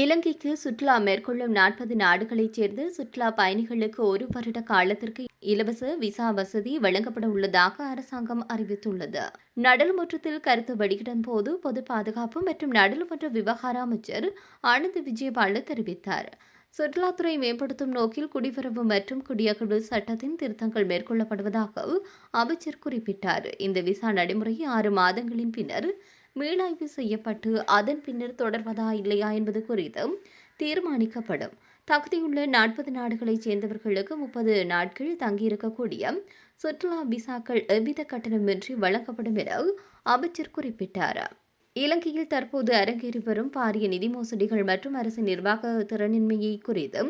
இலங்கைக்கு சுற்றுலா மேற்கொள்ளும் 40 நாடுகளைச் சேர்ந்த சுற்றுலா பயணிகளுக்கு 1 வருட காலத்திற்கு இலவச விசா வசதி வழங்கப்பட உள்ளதாக அரசாங்கம் அறிவித்துள்ளது. நாடாளுமன்றத்தில் கருத்து வெளியிடும் போது பொது பாதுகாப்பு மற்றும் நாடாளுமன்ற விவகார அமைச்சர் ஆனந்த் விஜயபால தெரிவித்தார். சுற்றுலாத்துறை மேம்படுத்தும் நோக்கில் குடிவரவு மற்றும் குடியகழ்வு சட்டத்தின் திருத்தங்கள் மேற்கொள்ளப்படுவதாக அமைச்சர் குறிப்பிட்டார். இந்த விசா நடைமுறை 6 மாதங்களின் பின்னர் மீளாய்வு செய்யப்பட்டு அதன் பின்னர் தொடர்வதா இல்லையா என்பது குறித்து தீர்மானிக்கப்படும். தகுதியுள்ள 40 நாடுகளைச் சேர்ந்தவர்களுக்கு 30 நாட்கள் தங்கியிருக்கக்கூடிய சுற்றுலா விசாக்கள் எவ்வித கட்டணமின்றி வழங்கப்படும் என அமைச்சர் குறிப்பிட்டார். இலங்கையில் தற்போது அரங்கேறி வரும் பாரிய நிதி மோசடிகள் மற்றும் அரசின் நிர்வாக திறனின்மையை குறித்து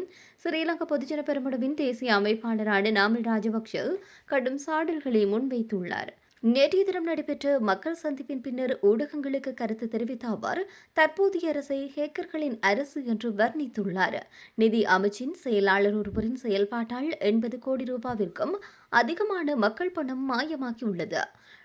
ஸ்ரீலங்கா பொதுஜன பெரமுனவின் தேசிய அமைப்பாளரான நாமல் ராஜபக்ஷ கடும் சாடல்களை முன்வைத்துள்ளார். நேற்றைய தினம் நடைபெற்ற மக்கள் சந்திப்பின் பின்னர் ஊடகங்களுக்கு கருத்து தெரிவித்த அவர் தற்போதைய அரசை ஹேக்கர்களின் அரசு என்று வர்ணித்துள்ளார். நிதி அமைச்சின் செயலாளர் ஒருவரின் செயல்பாட்டால் 80 கோடி ரூபாவிற்கும் அதிகமான மக்கள் பணம் மாயமாகியுள்ளது.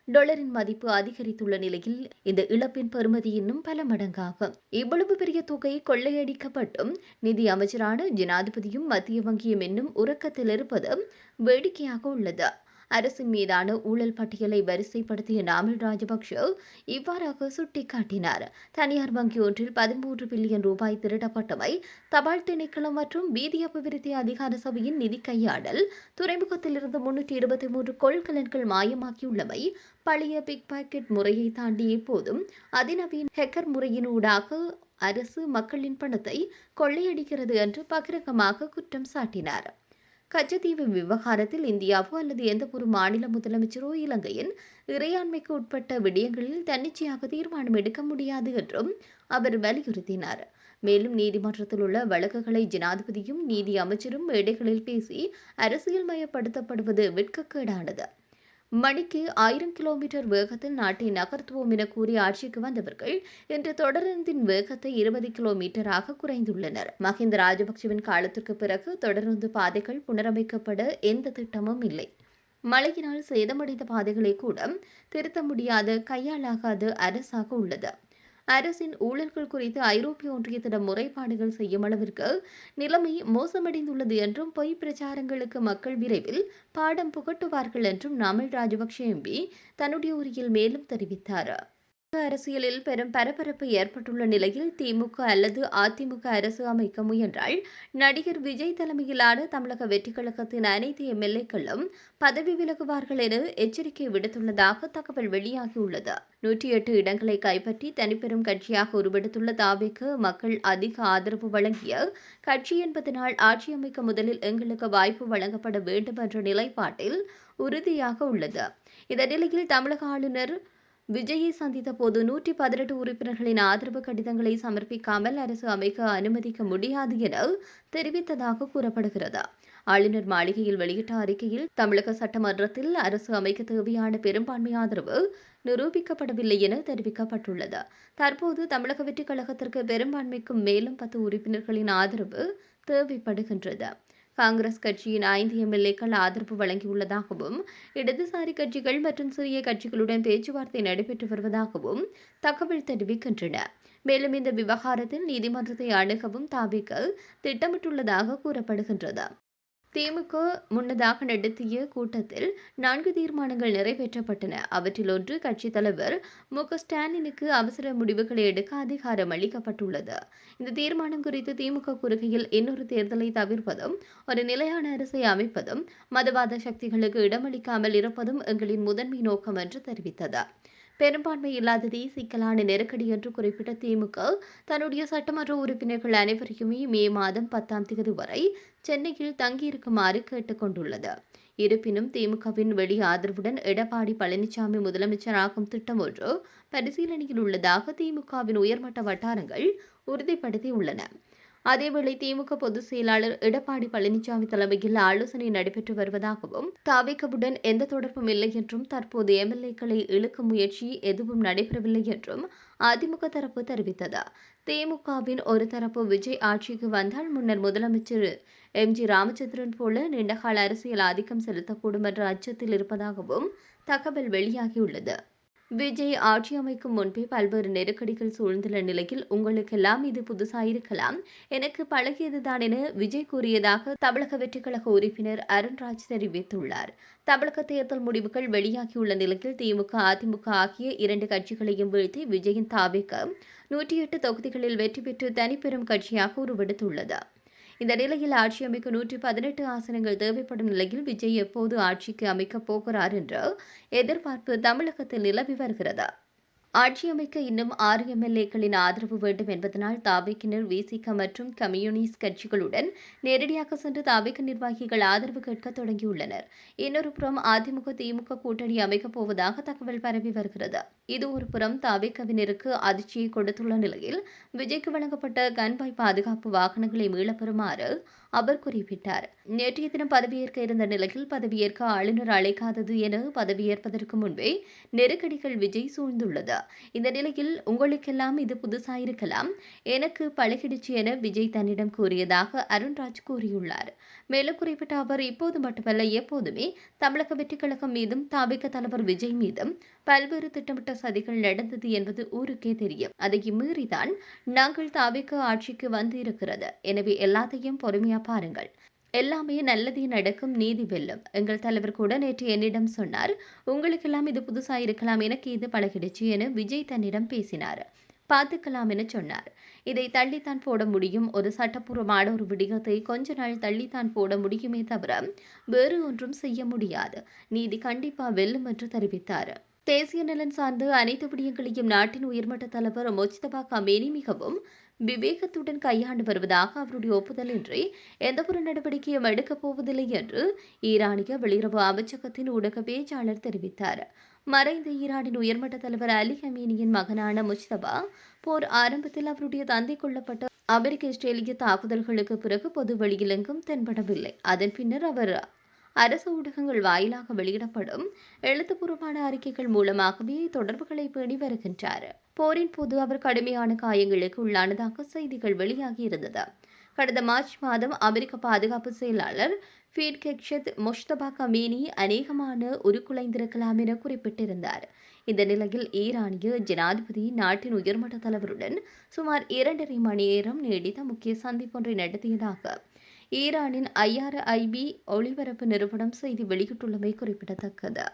டாலரின் மதிப்பு அதிகரித்துள்ள நிலையில் இந்த இழப்பின் பெறுமதி இன்னும் பல மடங்காகும். இவ்வளவு பெரிய தொகை கொள்ளையடிக்கப்பட்டும் நிதி அமைச்சரான ஜனாதிபதியும் மத்திய வங்கியும் இன்னும் உறக்கத்தில் இருப்பது வேடிக்கையாக உள்ளது. அரசின் மீதான ஊழல் பட்டியலை வரிசைப்படுத்திய நாமல் ராஜபக்ஷ இவ்வாறாக சுட்டிக்காட்டினார். தனியார் வங்கி ஒன்றில் 13 பில்லியன் ரூபாய் திருடப்பட்டமை, தபால் திணைக்களம் மற்றும் வீதி அபிவிருத்தி அதிகார சபையின் நிதி கையாடல், துறைமுகத்திலிருந்து 323 கொள்கலன்கள் மாயமாக்கியுள்ளமை, பழைய பிக் பாக்கெட் முறையை தாண்டி இப்போதும் அதிநவீன ஹேக்கர் முறையினூடாக அரசு மக்களின் பணத்தை கொள்ளையடிக்கிறது என்று பகிரங்கமாக குற்றம் சாட்டினார். கச்சத்தீவு விவகாரத்தில் இந்தியாவோ அல்லது எந்தவொரு மாநில முதலமைச்சரோ இலங்கையின் இறையாண்மைக்கு உட்பட்ட விடயங்களில் தன்னிச்சையாக தீர்மானம் எடுக்க முடியாது என்றும் அவர் வலியுறுத்தினார். மேலும் நீதிமன்றத்தில் உள்ள வழக்குகளை ஜனாதிபதியும் நீதி அமைச்சரும் மேடைகளில் பேசி அரசியல் மயப்படுத்தப்படுவது வெட்கக்கேடானது. மணிக்கு 1000 கிலோமீட்டர் வேகத்தில் நாட்டை நகர்த்துவோம் என கூறி ஆட்சிக்கு வந்தவர்கள் இன்று தொடருந்தின் வேகத்தை 20 கிலோமீட்டராக குறைந்துள்ளனர். மஹிந்த ராஜபக்சவின் காலத்திற்கு பிறகு தொடருந்து பாதைகள் புனரமைக்கப்பட எந்த திட்டமும் இல்லை. மழையினால் சேதமடைந்த பாதைகளை கூட திருத்த முடியாத கையாலாகாத அரசாக உள்ளது. அரசின் ஊழல்கள் குறித்து ஐரோப்பிய ஒன்றியத்திடம் முறைப்பாடுகள் செய்யும் அளவிற்கு நிலைமை மோசமடைந்துள்ளது என்றும் பொய் பிரச்சாரங்களுக்கு மக்கள் விரைவில் பாடம் புகட்டுவார்கள் என்றும் நாமல் ராஜபக்ஷ எம்பி தன்னுடைய உரையில் மேலும் தெரிவித்தார். அரசியலில் பெரும் பரபரப்பு ஏற்பட்டுள்ள நிலையில் திமுக அல்லது அதிமுக அரசு அமைக்க முயன்றால் நடிகர் விஜய் தலைமையிலான தமிழக வெற்றிக் கழகத்தின் அனைத்து எம்எல்ஏக்களும் பதவி விலகுவார்கள் என எச்சரிக்கை விடுத்துள்ளதாக தகவல் வெளியாகியுள்ளது. 108 இடங்களை கைப்பற்றி தனிப்பெரும் கட்சியாக உருவெடுத்துள்ள தாவேக்கு மக்கள் அதிக ஆதரவு வழங்கிய கட்சி என்பதனால் ஆட்சி அமைக்க முதலில் எங்களுக்கு வாய்ப்பு வழங்கப்பட வேண்டும் என்ற நிலைப்பாட்டில் உறுதியாக உள்ளது. இந்த நிலையில் தமிழக ஆளுநர் விஜயை சந்தித்த போது 118 உறுப்பினர்களின் ஆதரவு கடிதங்களை சமர்ப்பிக்காமல் அரசு அமைக்க அனுமதிக்க முடியாது என தெரிவித்ததாக கூறப்படுகிறது. ஆளுநர் மாளிகையில் வெளியிட்ட அறிக்கையில் தமிழக சட்டமன்றத்தில் அரசு அமைக்க தேவையான பெரும்பான்மை ஆதரவு நிரூபிக்கப்படவில்லை என தெரிவிக்கப்பட்டுள்ளது. தற்போது தமிழக வெற்றிக் கழகத்திற்கு பெரும்பான்மைக்கும் மேலும் 10 உறுப்பினர்களின் ஆதரவு தேவைப்படுகின்றது. காங்கிரஸ் கட்சியின் 5 எம்எல்ஏக்கள் ஆதரவு வழங்கியுள்ளதாகவும் இடதுசாரி கட்சிகள் மற்றும் சிறிய கட்சிகளுடன் பேச்சுவார்த்தை நடைபெற்று வருவதாகவும் தகவல் தெரிவிக்கின்றன. மேலும் இந்த விவகாரத்தில் நீதிமன்றத்தை அணுகவும் தாவேக திட்டமிட்டுள்ளதாக கூறப்படுகின்றது. திமுக முன்னதாக நடத்திய கூட்டத்தில் 4 தீர்மானங்கள் நிறைவேற்றப்பட்டன. அவற்றில் ஒன்று கட்சித் தலைவர் மு.க.ஸ்டாலினுக்கு அவசர முடிவுகளை எடுக்க அதிகாரம் அளிக்கப்பட்டுள்ளது. இந்த தீர்மானம் குறித்து திமுக கூறுகையில் இன்னொரு தேர்தலை தவிர்ப்பதும் ஒரு நிலையான அரசை அமைப்பதும் மதவாத சக்திகளுக்கு இடமளிக்காமல் இருப்பதும் எங்களின் முதன்மை நோக்கம் என்று தெரிவித்தது. பெரும்பான்மை இல்லாததே சிக்கலான நெருக்கடி என்று குறிப்பிட்ட திமுக தன்னுடைய சட்டமன்ற உறுப்பினர்கள் அனைவரையுமே மே மாதம் 10ஆம் தேதி வரை சென்னையில் தங்கியிருக்குமாறு கேட்டுக் கொண்டுள்ளது. இருப்பினும் திமுகவின் வெளி ஆதரவுடன் எடப்பாடி பழனிசாமி முதலமைச்சராகும் திட்டம் ஒன்று பரிசீலனையில் உள்ளதாக திமுகவின் உயர்மட்ட வட்டாரங்கள் உறுதிப்படுத்தியுள்ளன. அதேவேளை திமுக பொதுச் செயலாளர் எடப்பாடி பழனிசாமி தலைமையில் ஆலோசனை நடைபெற்று வருவதாகவும் தாவேகவுடன் எந்த தொடர்பும் இல்லை என்றும் தற்போது எம்எல்ஏக்களை இழுக்கும் முயற்சி எதுவும் நடைபெறவில்லை என்றும் அதிமுக தரப்பு தெரிவித்தது. திமுகவின் ஒரு தரப்பு விஜய் ஆட்சிக்கு வந்தால் முன்னர் முதலமைச்சர் எம்.ஜி. ராமச்சந்திரன் போல நீண்டகால அரசியல் ஆதிக்கம் செலுத்தக்கூடும் என்ற அச்சத்தில் இருப்பதாகவும் தகவல் வெளியாகியுள்ளது. விஜய் ஆட்சி அமைக்கும் முன்பே பல்வேறு நெருக்கடிகள் சூழ்ந்துள்ள நிலையில் உங்களுக்கெல்லாம் இது புதுசாயிருக்கலாம், எனக்கு பழகியதுதான் என விஜய் கூறியதாக தமிழக வெற்றிக்கழக உறுப்பினர் அருண்ராஜ் தெரிவித்துள்ளார். தமிழக தேர்தல் முடிவுகள் வெளியாகியுள்ள நிலையில் திமுக, அதிமுக ஆகிய இரண்டு கட்சிகளையும் வீழ்த்தி விஜயின் தாவேக 108 தொகுதிகளில் வெற்றி பெற்று தனிப்பெரும் கட்சியாக உருவெடுத்துள்ளது. இந்த நிலையில் ஆட்சி அமைக்க 118 ஆசனங்கள் தேவைப்படும் நிலையில் விஜய் எப்போது ஆட்சிக்கு அமைக்கப் போகிறார் என்ற எதிர்பார்ப்பு தமிழகத்தில் நிலவி வருகிறது. ஆட்சி அமைக்க இன்னும் 6 எம்எல்ஏக்களின் ஆதரவு வேண்டும் என்பதனால் தாவேக்கினர் விசிக மற்றும் கம்யூனிஸ்ட் கட்சிகளுடன் நேரடியாக சென்று தாவேக நிர்வாகிகள் ஆதரவு கேட்க தொடங்கியுள்ளனர். இன்னொரு புறம் அதிமுக திமுக கூட்டணி அமைக்கப் போவதாக தகவல் பரவி வருகிறது. இது ஒரு புறம் தாவேகவினருக்கு அதிர்ச்சியை கொடுத்துள்ள நிலையில் விஜய்க்கு வழங்கப்பட்ட கன்வாய் பாதுகாப்பு வாகனங்களை மீளப் பெறுமாறு அவர் குறிப்பிட்டார். நேற்றைய தினம் பதவியேற்க இருந்த நிலையில் பதவியேற்க ஆளுநர் அழைக்காதது என பதவியேற்பதற்கு முன்பே நெருக்கடிகள் விஜய் சூழ்ந்துள்ளது. இந்த நிலையில் உங்களுக்கெல்லாம் இது புதுசாயிருக்கலாம், எனக்கு பழகிடுச்சு என விஜய் தன்னிடம் கூறியதாக அருண்ராஜ் கூறியுள்ளார். மேலும் குறிப்பிட்ட அவர் இப்போது மட்டுமல்ல எப்போதுமே தமிழக வெற்றிக்கழகம் மீதும் தாவேக தலைவர் விஜய் மீதும் பல்வேறு திட்டமிட்ட சதிகள் நடந்தது என்பது ஊருக்கே தெரியும். அதை மீறிதான் நாங்கள் தாவேக ஆட்சிக்கு வந்து இருக்கிறது. எனவே எல்லாத்தையும் பொறுமையா பாருங்கள், எல்லாமே நல்லதே நடக்கும், நீதி வெல்லும். எங்கள் தலைவர் கூட நேற்று என்னிடம் சொன்னார், உங்களுக்கெல்லாம் இது புதுசா இருக்கலாம், எனக்கு இது பழகிடுச்சு என விஜய் தன்னிடம் பேசினார். பார்த்துக்கலாம் என சொன்னார். இதை தள்ளித்தான் போட முடியும், ஒரு சட்டப்பூர்வமான ஒரு விடயத்தை கொஞ்ச நாள் தள்ளித்தான் போட முடியுமே தவிர வேறு ஒன்றும் செய்ய முடியாது. நீதி கண்டிப்பா வெல்லும் என்று தெரிவித்தார். தேசிய நலன் சார்ந்து அனைத்து விடயங்களையும் நாட்டின் உயர்மட்ட தலைவர் முஜ்தபா கமேனி மிகவும் விவேகத்துடன் கையாண்டு வருவதாக அவருடைய ஒப்புதல் இன்றி எந்தவொரு நடவடிக்கையும் எடுக்கப் போவதில்லை என்று ஈரானிய வெளியுறவு அமைச்சகத்தின் ஊடக பேச்சாளர் தெரிவித்தார். மறைந்த ஈரானின் உயர்மட்ட தலைவர் அலி கமேனியின் மகனான முஜ்தபா போர் ஆரம்பத்தில் அவருடைய தந்தை கொல்லப்பட்ட அமெரிக்க இஸ்ரேலிய தாக்குதல்களுக்கு பிறகு பொது வெளியில் எங்கும் தென்படவில்லை. அதன் பின்னர் அவர் அரசு ஊடகங்கள் வாயிலாக வெளியிடப்படும் எழுத்துப்பூர்வமான அறிக்கைகள் மூலமாகவே தொடர்புகளை பேணி வருகின்றார். போரின் போது அவர் கடுமையான காயங்களுக்கு உள்ளானதாக செய்திகள் வெளியாகியிருந்தது. கடந்த மார்ச் மாதம் அமெரிக்க பாதுகாப்பு செயலாளர் பீட் ஹெக்ஸெத் முஜ்தபா கமேனி அநேகமான உருக்குலைந்திருக்கலாம் என குறிப்பிட்டிருந்தார். இந்த நிலையில் ஈரானிய ஜனாதிபதி நாட்டின் உயர்மட்ட தலைவருடன் சுமார் 2.5 மணி நேரம் நீடித்த முக்கிய சந்திப்பொன்றை நடத்தியதாக ஈரானின் IRIB ஒளிபரப்பு நிறுவனம் செய்தி வெளியிட்டுள்ளமை குறிப்பிடத்தக்கது.